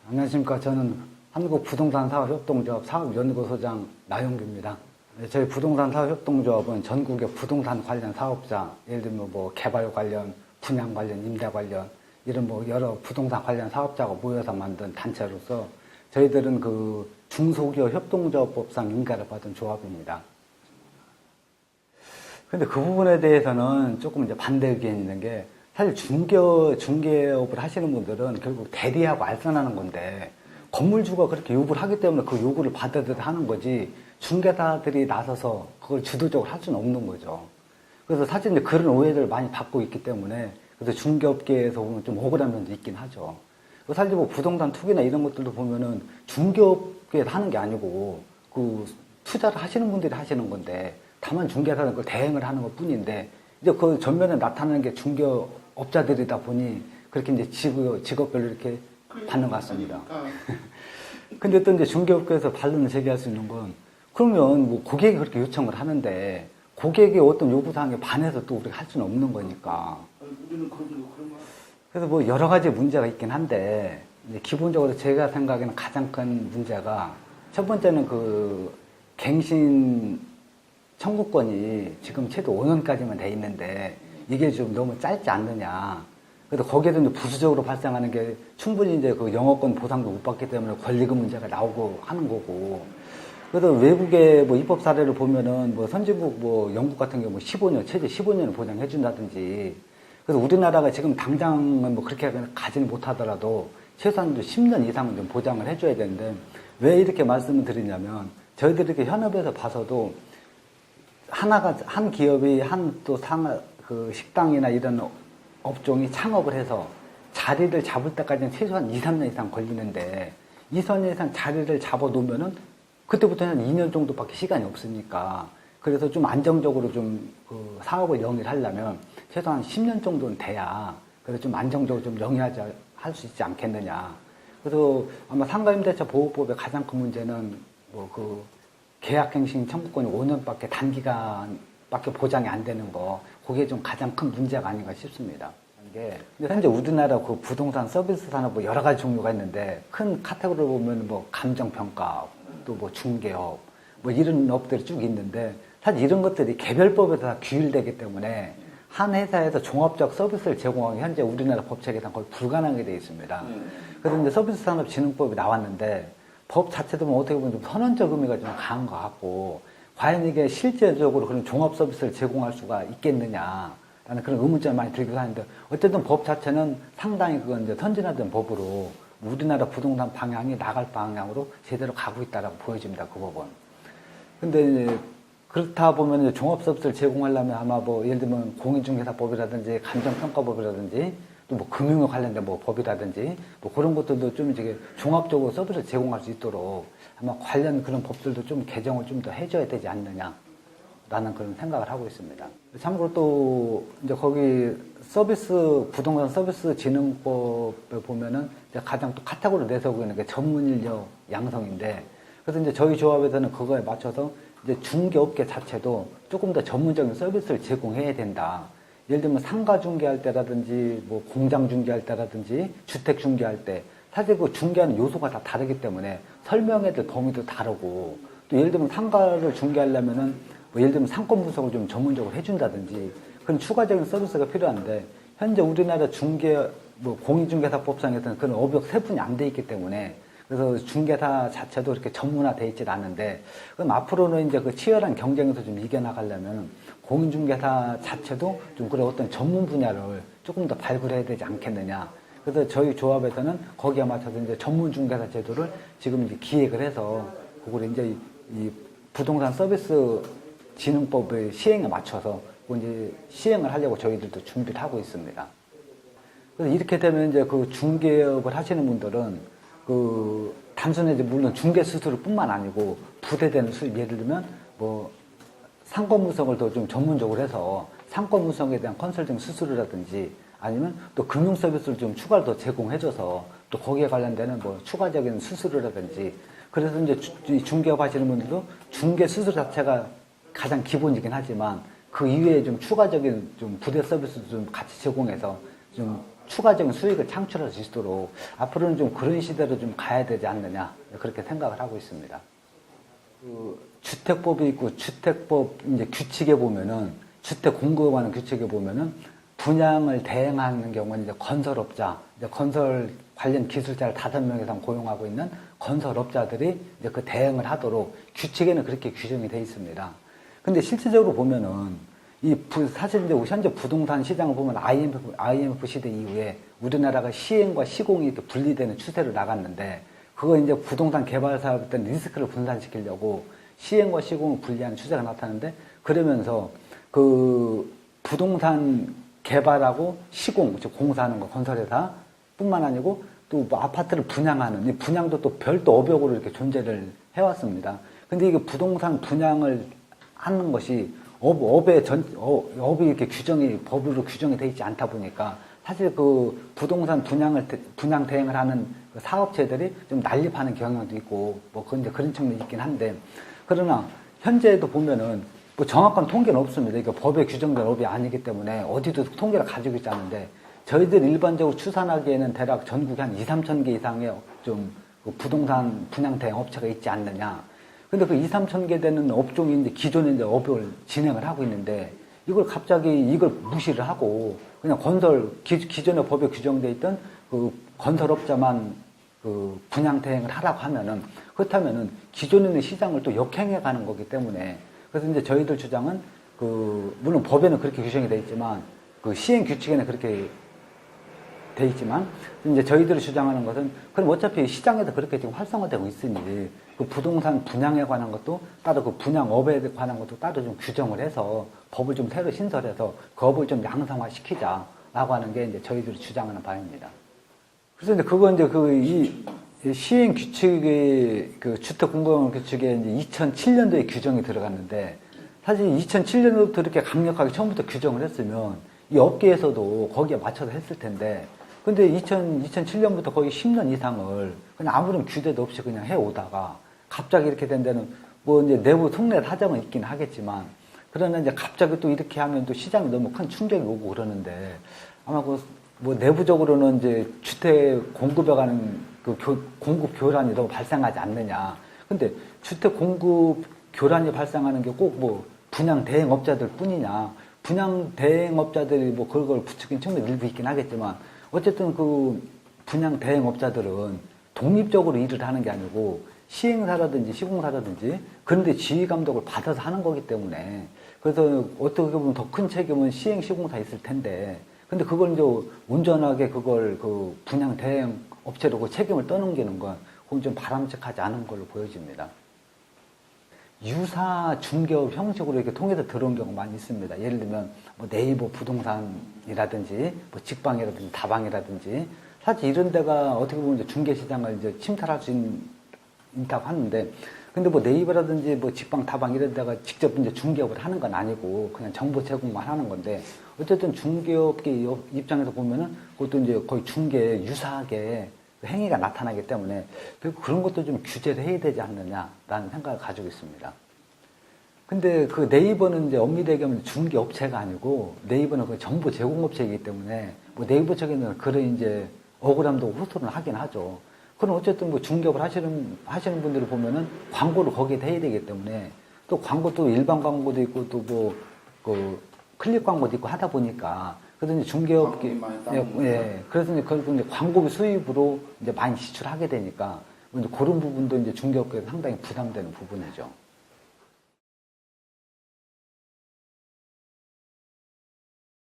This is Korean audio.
안녕하십니까. 저는 한국부동산사업협동조합 사업연구소장 나용규입니다. 저희 부동산사업협동조합은 전국의 부동산 관련 사업자, 예를 들면 뭐 개발 관련, 분양 관련, 임대 관련, 이런 뭐 여러 부동산 관련 사업자가 모여서 만든 단체로서 저희들은 그 중소기업 협동조합법상 인가를 받은 조합입니다. 근데 그 부분에 대해서는 조금 이제 반대 의견이 있는 게, 사실 중개업을 하시는 분들은 결국 대리하고 알선하는 건데, 건물주가 그렇게 요구를 하기 때문에 그 요구를 받아들여 하는 거지, 중개사들이 나서서 그걸 주도적으로 할 수는 없는 거죠. 그래서 사실 이제 그런 오해를 많이 받고 있기 때문에, 그래서 중개업계에서 보면 좀 억울한 면도 있긴 하죠. 사실 뭐 부동산 투기나 이런 것들도 보면은 중개업계에서 하는 게 아니고, 그 투자를 하시는 분들이 하시는 건데, 다만 중개사는 그걸 대행을 하는 것 뿐인데, 이제 그 전면에 나타나는 게 중개업자들이다 보니, 그렇게 이제 직업별로 이렇게 받는 것 같습니다. 근데 또 이제 중개업계에서 반론을 제기할 수 있는 건, 그러면 뭐 고객이 그렇게 요청을 하는데, 고객의 어떤 요구사항에 반해서 또 우리가 할 수는 없는 거니까. 우리는 그런 거. 그래서 뭐 여러 가지 문제가 있긴 한데, 이제 기본적으로 제가 생각에는 가장 큰 문제가, 첫 번째는 그 갱신 청구권이 지금 최소 5년까지만 돼 있는데, 이게 좀 너무 짧지 않느냐. 그래서 거기에서 이제 부수적으로 발생하는 게 충분히 이제 그 영어권 보상도 못 받기 때문에 권리금 문제가 나오고 하는 거고. 그래서 외국의 뭐 입법 사례를 보면은 뭐 선진국 뭐 영국 같은 경우 뭐 15년, 최대 15년을 보장해준다든지. 그래서 우리나라가 지금 당장은 뭐 그렇게 가지는 못하더라도 최소한 10년 이상은 좀 보장을 해줘야 되는데, 왜 이렇게 말씀을 드리냐면, 저희들이 이렇게 현업에서 봐서도 한 기업이 그 식당이나 이런 업종이 창업을 해서 자리를 잡을 때까지는 최소한 2, 3년 이상 걸리는데, 2, 3년 이상 자리를 잡아 놓으면은 그때부터는 2년 정도밖에 시간이 없으니까, 그래서 좀 안정적으로 좀 그 사업을 영위하려면 최소한 10년 정도는 돼야, 그래서 좀 안정적으로 좀 영위하자 할 수 있지 않겠느냐. 그래서 아마 상가임대차 보호법의 가장 큰 문제는 뭐 그 계약갱신 청구권이 5년밖에 단기간밖에 보장이 안 되는 거, 그게 좀 가장 큰 문제가 아닌가 싶습니다. 이게 현재 우리나라 그 부동산 서비스 산업 뭐 여러 가지 종류가 있는데, 큰 카테고리를 보면 뭐 감정평가, 또 뭐 중개업, 뭐 이런 업들이 쭉 있는데, 사실 이런 것들이 개별법에서 다 규율되기 때문에 한 회사에서 종합적 서비스를 제공하기 현재 우리나라 법책에서는 거의 불가능하게 되어 있습니다. 그래서 이제 서비스산업진흥법이 나왔는데, 법 자체도 뭐 어떻게 보면 좀 선언적 의미가 좀 강한 것 같고, 과연 이게 실제적으로 그런 종합 서비스를 제공할 수가 있겠느냐라는 그런 의문점이 많이 들기도 하는데, 어쨌든 법 자체는 상당히 그건 이제 선진화된 법으로 우리나라 부동산 방향이 나갈 방향으로 제대로 가고 있다라고 보여집니다, 그 법은. 근데 이제 그렇다 보면 이제 종합 서비스를 제공하려면 아마 뭐 예를 들면 공인중개사법이라든지 감정평가법이라든지 또 뭐 금융에 관련된 뭐 법이라든지 뭐 그런 것들도 좀 이제 종합적으로 서비스를 제공할 수 있도록 아마 관련 그런 법들도 좀 개정을 좀 더 해줘야 되지 않느냐라는 그런 생각을 하고 있습니다. 참고로 또 이제 거기 부동산 서비스 진흥법에 보면은 이제 가장 또 카테고리를 내세우고 있는 게 전문 인력 양성인데, 그래서 이제 저희 조합에서는 그거에 맞춰서 이제 중개업계 자체도 조금 더 전문적인 서비스를 제공해야 된다. 예를 들면 상가 중개할 때라든지 뭐 공장 중개할 때라든지 주택 중개할 때, 사실 그 중개하는 요소가 다 다르기 때문에 설명해야 될 범위도 다르고, 또 예를 들면 상가를 중개하려면은 뭐 예를 들면 상권 분석을 좀 전문적으로 해준다든지 그런 추가적인 서비스가 필요한데, 현재 우리나라 공인중개사법상에서는 그런 업역 세분이 안 돼 있기 때문에, 그래서 중개사 자체도 이렇게 전문화돼 있질 않은데, 그럼 앞으로는 이제 그 치열한 경쟁에서 좀 이겨나가려면 공인중개사 자체도 좀 그런 어떤 전문 분야를 조금 더 발굴해야 되지 않겠느냐. 그래서 저희 조합에서는 거기에 맞춰서 이제 전문중개사 제도를 지금 이제 기획을 해서 그걸 이제 이 부동산 서비스 진흥법의 시행에 맞춰서 이제 시행을 하려고 저희들도 준비를 하고 있습니다. 그래서 이렇게 되면 이제 그 중개업을 하시는 분들은 그 단순히 이제 물론 중개 수수료 뿐만 아니고 부대되는 수입, 예를 들면 뭐 상권 분석을 더 좀 전문적으로 해서 상권 분석에 대한 컨설팅 수수료라든지, 아니면 또 금융 서비스를 좀 추가로 더 제공해줘서 또 거기에 관련되는 뭐 추가적인 수수료라든지, 그래서 이제 중개업 하시는 분들도 중개 수수료 자체가 가장 기본이긴 하지만 그 이외에 좀 추가적인 좀 부대 서비스도 좀 같이 제공해서 좀 추가적인 수익을 창출할 수 있도록 앞으로는 좀 그런 시대로 좀 가야 되지 않느냐 그렇게 생각을 하고 있습니다. 그 주택법이 있고 주택법 이제 규칙에 보면은 주택 공급하는 규칙에 보면은 분양을 대행하는 경우는 이제 건설업자, 이제 건설 관련 기술자를 5명 이상 고용하고 있는 건설업자들이 이제 그 대행을 하도록 규칙에는 그렇게 규정이 되어 있습니다. 근데 실질적으로 보면은 사실 이제 현재 부동산 시장을 보면 IMF 시대 이후에 우리나라가 시행과 시공이 또 분리되는 추세로 나갔는데 그거 이제 부동산 개발 사업에 리스크를 분산시키려고 시행과 시공을 분리하는 추세가 나타나는데 그러면서 그 부동산 개발하고 시공, 즉 공사하는 거 건설회사 뿐만 아니고 또 뭐 아파트를 분양하는 이 분양도 또 별도 업역으로 이렇게 존재를 해왔습니다. 근데 이게 부동산 분양을 하는 것이 업이 이렇게 법으로 규정이 되어 있지 않다 보니까 사실 그 부동산 분양 대행을 하는 그 사업체들이 좀 난립하는 경향도 있고 뭐 그런 측면이 있긴 한데 그러나 현재도 보면은 뭐 정확한 통계는 없습니다. 이게 법에 규정된 업이 아니기 때문에 어디도 통계를 가지고 있지 않은데 저희들 일반적으로 추산하기에는 대략 전국에 한 2, 3천 개 이상의 좀 부동산 분양 대행 업체가 있지 않느냐. 근데 그 2, 3천 개 되는 업종이 이제 기존에 이제 업을 진행을 하고 있는데 이걸 갑자기 이걸 무시를 하고 그냥 기존의 법에 규정되어 있던 그 건설업자만 그 분양 대행을 하라고 하면은 그렇다면은 기존에 있는 시장을 또 역행해 가는 거기 때문에 그래서 이제 저희들 주장은 물론 법에는 그렇게 규정이 되어 있지만 그 시행 규칙에는 그렇게 돼 있지만 이제 저희들이 주장하는 것은 그럼 어차피 시장에서 그렇게 지금 활성화되고 있으니 그 부동산 분양에 관한 것도 따로 그 분양업에 관한 것도 따로 좀 규정을 해서 법을 좀 새로 신설해서 그 업을 좀 양성화 시키자라고 하는 게 이제 저희들이 주장하는 바입니다. 그래서 이제 그건 이제 이 시행 규칙의 그 주택 공급 규칙에 이제 2007년도에 규정이 들어갔는데 사실 2007년도부터 이렇게 강력하게 처음부터 규정을 했으면 이 업계에서도 거기에 맞춰서 했을 텐데 근데 2007년부터 거의 10년 이상을 그냥 아무런 규제도 없이 그냥 해오다가 갑자기 이렇게 된 데는 뭐 이제 내부 속내 사정은 있긴 하겠지만 그러나 이제 갑자기 또 이렇게 하면 또 시장이 너무 큰 충격이 오고 그러는데 아마 뭐 내부적으로는 이제 주택 공급에 관한 그 공급 교란이 너무 발생하지 않느냐. 근데 주택 공급 교란이 발생하는 게 꼭 뭐 분양 대행업자들 뿐이냐. 분양 대행업자들이 뭐 그걸 부추긴 측면이 일부 있긴 하겠지만 어쨌든 그 분양 대행업자들은 독립적으로 일을 하는 게 아니고 시행사라든지 시공사라든지 그런데 지휘 감독을 받아서 하는 거기 때문에 그래서 어떻게 보면 더 큰 책임은 시행 시공사에 있을 텐데 근데 그걸 이제 온전하게 그걸 그 분양 대행 업체로 그 책임을 떠넘기는 건 그건 좀 바람직하지 않은 걸로 보여집니다. 유사 중개업 형식으로 이렇게 통해서 들어온 경우가 많이 있습니다. 예를 들면 뭐 네이버 부동산이라든지 뭐 직방이라든지 다방이라든지 사실 이런 데가 어떻게 보면 이제 중개 시장을 이제 침탈할 수 있다고 하는데 근데 뭐 네이버라든지 뭐 직방 다방 이런 데가 직접 이제 중개업을 하는 건 아니고 그냥 정보 제공만 하는 건데 어쨌든 중개업계 입장에서 보면은 그것도 이제 거의 중개에 유사하게 행위가 나타나기 때문에 그런 것도 좀 규제를 해야 되지 않느냐라는 생각을 가지고 있습니다. 근데 그 네이버는 이제 엄밀히 얘기하면 중개업체가 아니고 네이버는 그 정보 제공업체이기 때문에 뭐 네이버 측에는 그런 이제 억울함도 호소를 하긴 하죠. 그럼 어쨌든 뭐 중개업을 하시는 분들을 보면은 광고를 거기에 해야 되기 때문에 또 광고도 일반 광고도 있고 또 뭐 그 클릭 광고도 있고 하다 보니까 그래서 이제 중개업계 그래서 이제 그걸 이제 광고비 수입으로 이제 많이 지출하게 되니까 이제 그런 부분도 이제 중개업계에서 상당히 부담되는 부분이죠.